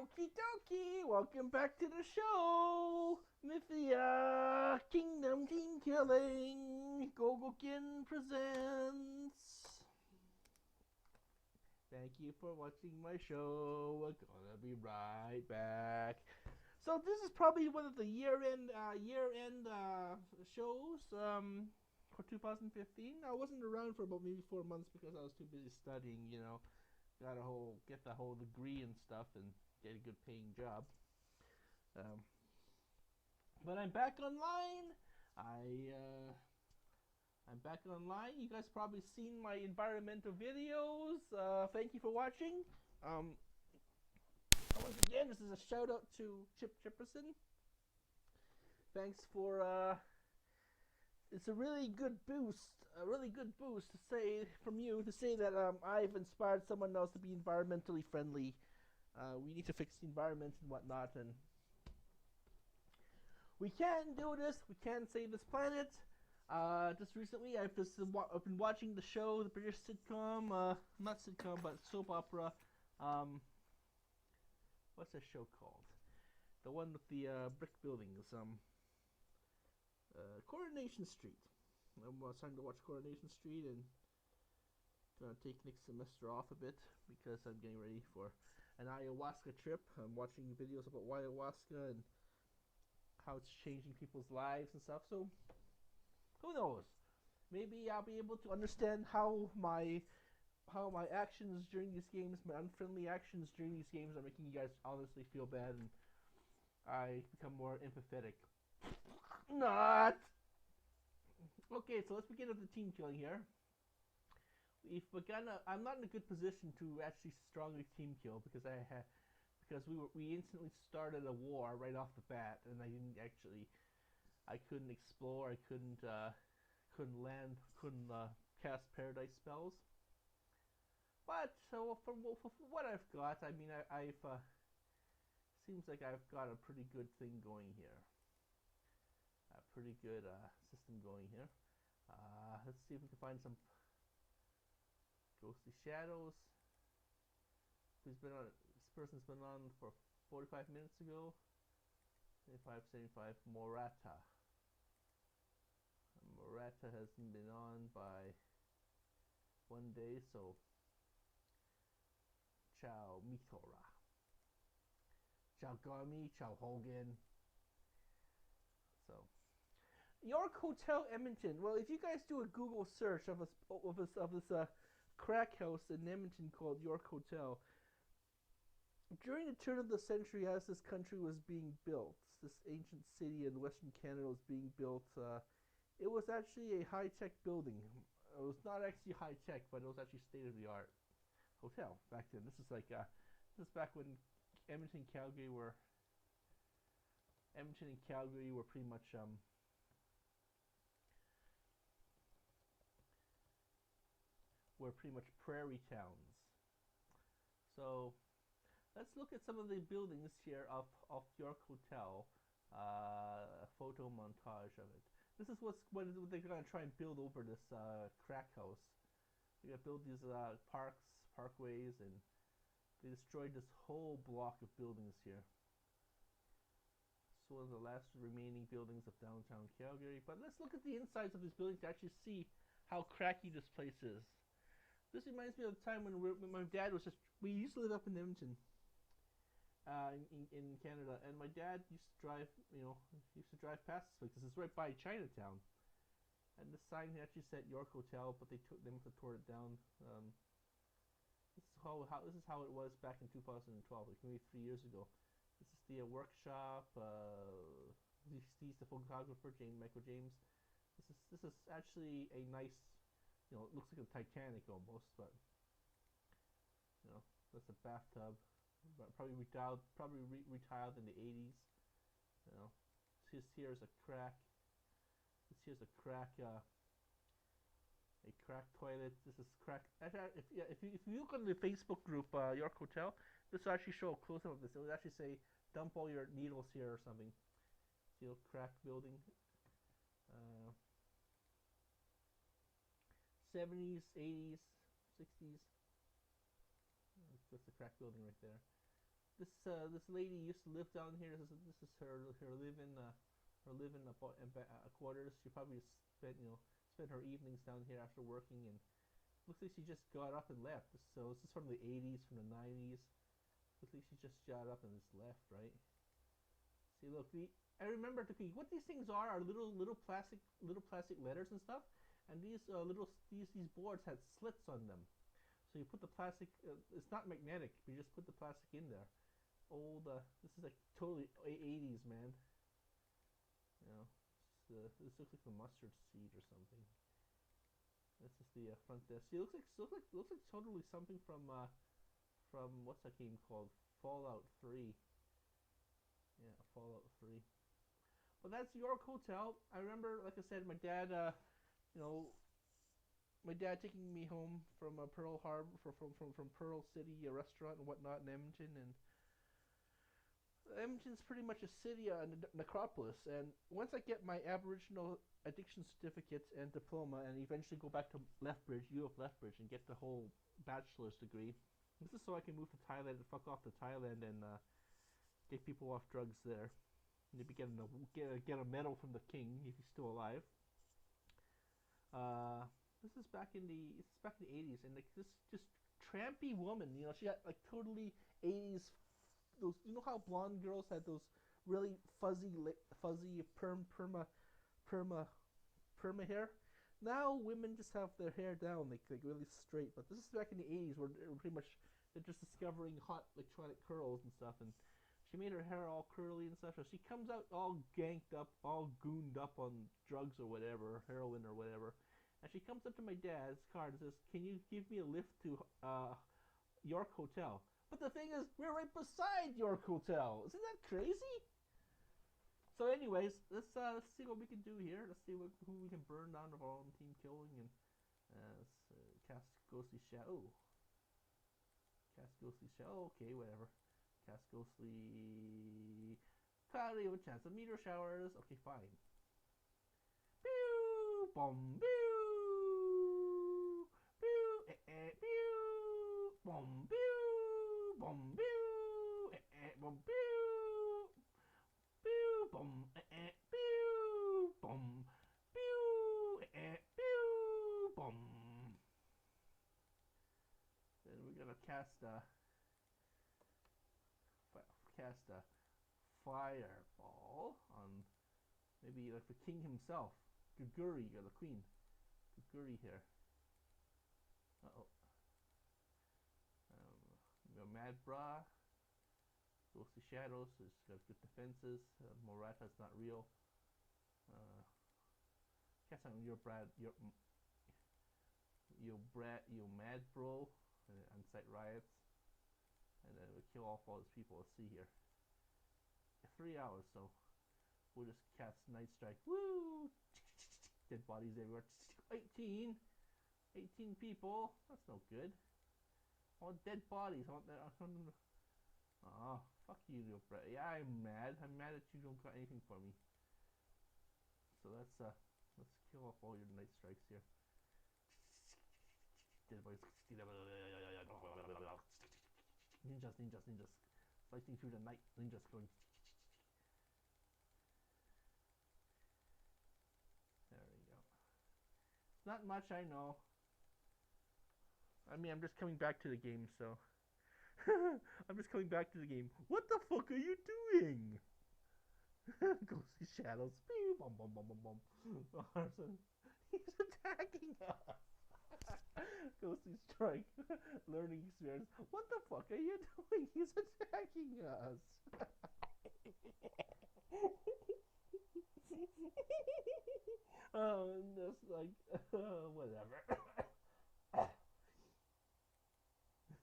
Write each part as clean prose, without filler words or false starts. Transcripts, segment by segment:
Okie dokie, welcome back to the show. Mythea Kingdom Team Killing Gogokin presents. Thank you for watching my show. We're gonna be right back. So this is probably one of the year-end shows for 2015. I wasn't around for about maybe 4 months because I was too busy studying. Get the whole degree and stuff and get a good paying job. Um, but I'm back online. I'm back online. You guys probably seen my environmental videos. Thank you for watching. Once again, this is a shout out to Chip Chipperson. Thanks for it's a really good boost to say from you to say that I've inspired someone else to be environmentally friendly. We need to fix the environment and whatnot, and we can do this. We can save this planet. Just recently, I've been watching the show, the British sitcom, not sitcom, but soap opera. What's that show called? The one with the brick buildings. Coronation Street. I'm starting to watch Coronation Street and gonna take next semester off a bit because I'm getting ready for an ayahuasca trip. I'm watching videos about ayahuasca and how it's changing people's lives and stuff. So who knows? Maybe I'll be able to understand how my actions during these games, my unfriendly actions during these games, are making you guys honestly feel bad, and I become more empathetic. Not. Okay, so let's begin with the team killing here. I'm not in a good position to actually strongly team kill because we instantly started a war right off the bat, and I couldn't explore, I couldn't land, couldn't cast paradise spells. But so from what I've got, I mean, I've seems like I've got a pretty good thing going here. A pretty good system going here. Let's see if we can find some ghostly shadows. This person's been on for 45 minutes ago. 75 Morata. Morata hasn't been on by 1 day, so ciao Mitora. Ciao Gummy, ciao Hogan. So Yorkhotel Edmonton. Well, if you guys do a Google search of this crack house in Edmonton called Yorkhotel, during the turn of the century, as this country was being built, this ancient city in Western Canada was being built. It was actually a high-tech building. It was not actually high-tech, but it was actually state-of-the-art hotel back then. This is back when Edmonton and Calgary were pretty much prairie towns. So let's look at some of the buildings here of Yorkhotel. A photo montage of it. This is what they're gonna try and build over this crack house. They're gonna build these parkways, and they destroyed this whole block of buildings here. It's one of the last remaining buildings of downtown Calgary. But let's look at the insides of these buildings to actually see how cracky this place is. This reminds me of the time when my dad was we used to live up in Edmonton, in Canada, and my dad used to drive past this place because it's right by Chinatown. And the sign actually said Yorkhotel, but they must have tore it down. This is how it was back in 2012, like maybe 3 years ago. This is the workshop. He's the photographer, Michael James. This is actually a nice, it looks like a Titanic almost, but that's a bathtub. Probably retiled in the 80s. Here's a crack. Here's a crack toilet. This is crack. If you look on the Facebook group Yorkhotel, this will actually show a close up of this. It would actually say dump all your needles here or something. See a crack building. 70s, 80s, 60s. That's the crack building right there. this lady used to live down here. This is her living quarters. She probably spent her evenings down here after working, and looks like she just got up and left. So this is from the 80s, from the 90s. Looks like she just got up and just left, right? See, look, I remember what these things are little plastic letters and stuff, and these boards had slits on them. So you put the plastic. It's not magnetic. You just put the plastic in there. This is like totally 80s, man. You know, this looks like the mustard seed or something. This is the front desk. See, it looks like totally something from what's that game called? Fallout 3. Yeah, Fallout 3. But that's York Hotel. I remember, like I said, you know, my dad taking me home from Pearl Harbor, from Pearl City, a restaurant and whatnot in Edmonton, and Edmonton's pretty much a city, necropolis. And once I get my Aboriginal addiction certificates and diploma, and eventually go back to Lethbridge, U of Lethbridge, and get the whole bachelor's degree, this is so I can move to Thailand and fuck off to Thailand and get people off drugs there. Maybe get a medal from the king if he's still alive. This is back in the 80s, and like this just trampy woman, she got like totally 80s. Those, how blonde girls had those really fuzzy perma hair. Now women just have their hair down, like really straight. But this is back in the 80s, where pretty much they're just discovering hot electronic curls and stuff, and she made her hair all curly and stuff. So she comes out all ganked up, all gooned up on drugs or whatever, heroin or whatever. And she comes up to my dad's car and says, "Can you give me a lift to York Hotel?" But the thing is, we're right beside York Hotel. Isn't that crazy? So, anyways, let's see what we can do here. Let's see who we can burn down of our own team killing, and cast ghostly shadow. Cast ghostly shadow. Okay, whatever. Cast ghostly. Cloudy with chance of meteor showers. Okay, fine. Pew! Boom! Pew! Pew! Pew! Boom! Pew! Boom! Pew! Boom! Pew! Pew! Boom! Pew! Boom! Pew! Pew! Boom! Then we're gonna cast a fireball on maybe like the king himself, Guguri, or the queen, Guguri here. Mad Bra, Ghostly Shadows, it's got good defenses. Morata's not real. Cast on your Mad Bro, Unsight Riots, and then we kill off all these people. Let's see here. 3 hours, so we'll just cast Night Strike. Woo! Dead bodies everywhere. 18 people. That's no good. All dead bodies. Oh, fuck you, little brat. Yeah, I'm mad. I'm mad that you don't got anything for me. So let's kill off all your Night Strikes here. Dead bodies. Ninjas. Fighting through the night. Ninjas going. There we go. It's not much, I know. I mean, I'm just coming back to the game, so. I'm just coming back to the game. What the fuck are you doing? Ghostly Shadows. Bum, bum, bum, bum, bum. He's attacking us. Ghostly Strike. Learning experience. What the fuck are you doing? He's attacking us. Just like, whatever.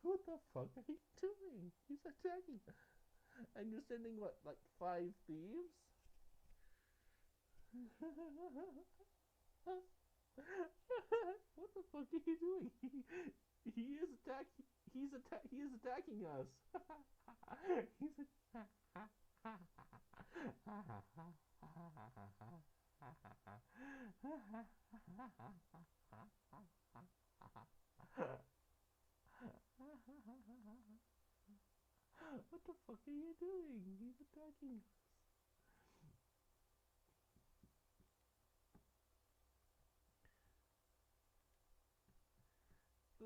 What the fuck are you doing? He's attacking. And you're sending what, like 5 thieves? What the fuck are you doing? He is attacking. He is attacking us. He's What the fuck are you doing? He's attacking.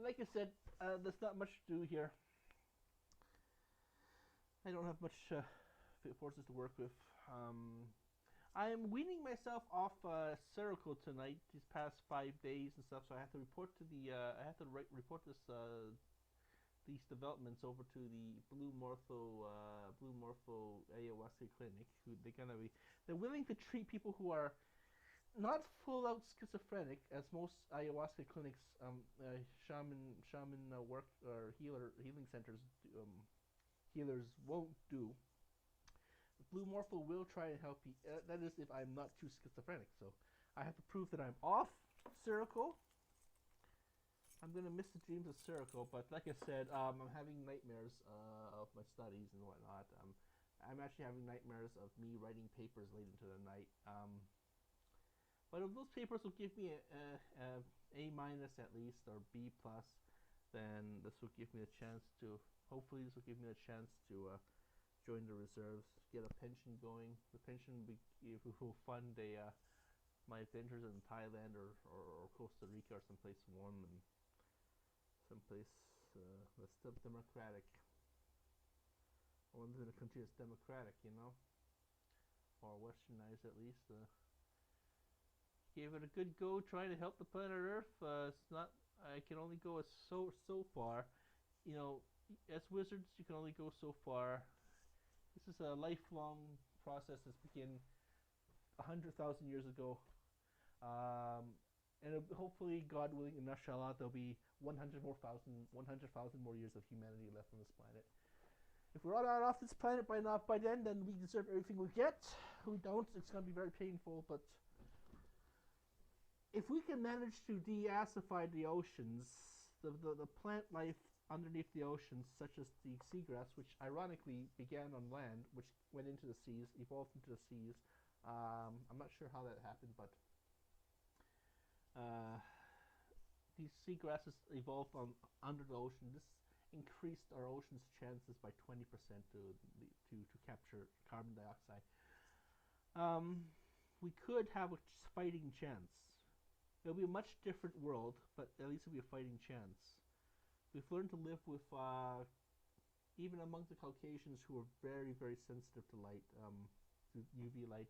Like I said, there's not much to do here. I don't have much forces to work with. I'm weaning myself off Cerical tonight. These past 5 days and stuff, so I have to report to the. I have to report these developments over to the Blue Morpho ayahuasca clinic. Who they're willing to treat people who are not full out schizophrenic, as most ayahuasca clinics, shaman work or healing centers, healers won't do. Blue Morpho will try and help you. That is, if I'm not too schizophrenic. So I have to prove that I'm off Cerical. I'm gonna miss the dreams of Cerical, but like I said, I'm having nightmares of my studies and whatnot. I'm actually having nightmares of me writing papers late into the night. But if those papers will give me a minus at least, or B plus, then this will give me a chance to. Hopefully, this will give me a chance to join the reserves, get a pension going. The pension will fund my adventures in Thailand or Costa Rica or someplace warm and someplace that's still democratic. I want to live in a country that's democratic, or westernized at least. Gave it a good go trying to help the planet Earth. It's not. I can only go so far. As wizards, you can only go so far. This is a lifelong process that's begun 100,000 years ago, and hopefully, God willing, inshallah, there'll be 100,000 more years of humanity left on this planet. If we're all out off this planet by then we deserve everything we get. Who don't? It's gonna be very painful, but if we can manage to deacidify the oceans, the plant life underneath the oceans, such as the seagrass, which ironically began on land, which went into the seas, evolved into the seas. I'm not sure how that happened, but these seagrasses evolved under the ocean. This increased our ocean's chances by 20% to capture carbon dioxide. We could have a fighting chance. It'll be a much different world, but at least it'll be a fighting chance. We've learned to live with, even among the Caucasians who are very, very sensitive to light, to UV light.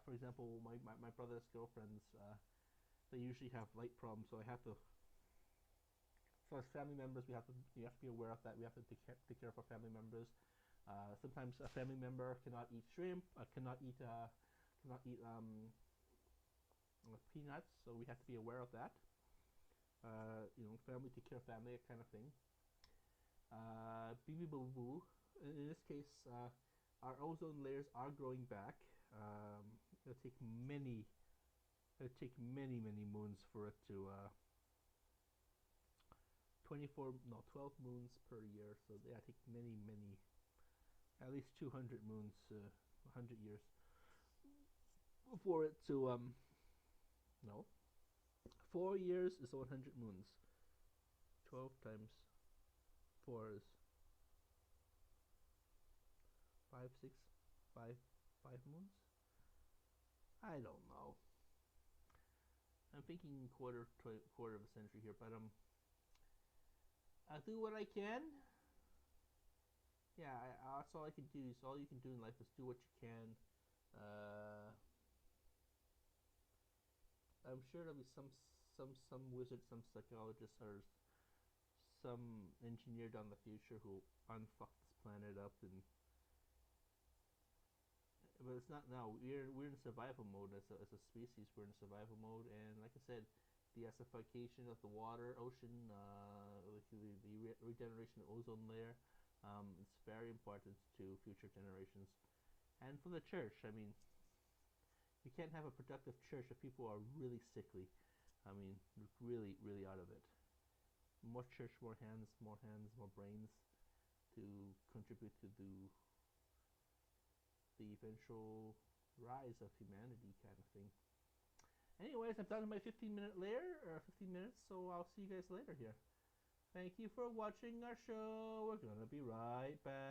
For example, my brother's girlfriends, they usually have light problems, so I have to. So as family members, you have to be aware of that. We have to take care of our family members. Sometimes a family member cannot eat shrimp, cannot eat peanuts, so we have to be aware of that. Family take care of family, that kind of thing. Boo boo boo. In this case, our ozone layers are growing back. It'll take many moons for it to 12 moons per year. So yeah, take many, at least 200 moons, 100 years for it to no. 4 years is 100 moons. 12 times 4 is 5, 6, 5 moons? I don't know. I'm thinking quarter of a century here, but I'll do what I can. Yeah, that's all I can do. So all you can do in life is do what you can. I'm sure there'll be some wizard, some psychologist, or some engineer down the future who unfuck this planet up, but it's not now. We're in survival mode as a species. We're in survival mode, and like I said, the acidification of the ocean, the regeneration of ozone layer, it's very important to future generations, and for the church. I mean, you can't have a productive church if people are really sickly. I mean, really, really out of it. More church, more hands, more brains to contribute to the eventual rise of humanity, kind of thing. Anyways, I'm done with my 15 minutes, so I'll see you guys later here. Thank you for watching our show. We're gonna be right iPad.